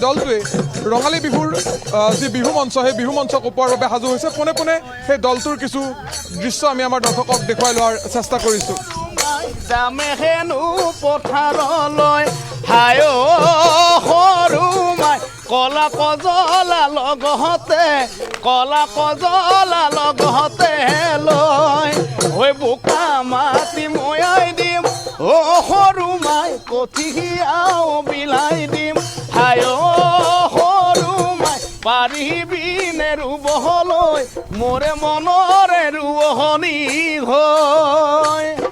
দলটোৱে ৰঙালী বিহুৰ যি বিহু মঞ্চ সেই বিহু মঞ্চক ওপৰৰ বাবে সাজু হৈছে পোনে পোনে সেই দলটোৰ কিছু দৃশ্য আমি আমাৰ দৰ্শকক দেখুৱাই লোৱাৰ চেষ্টা কৰিছোঁ যামেহেনো পথাৰলৈ হায় সৰু মাই কলা কজলা লগতে লৈ হৈ বোকা মাটি ময়াই দিম সৰু মাই কঠিয়াও বিলাই দিম হায় সৰু মাই পাৰিবিনে ৰুবলৈ মোৰে মনৰে ৰুৱনি হয়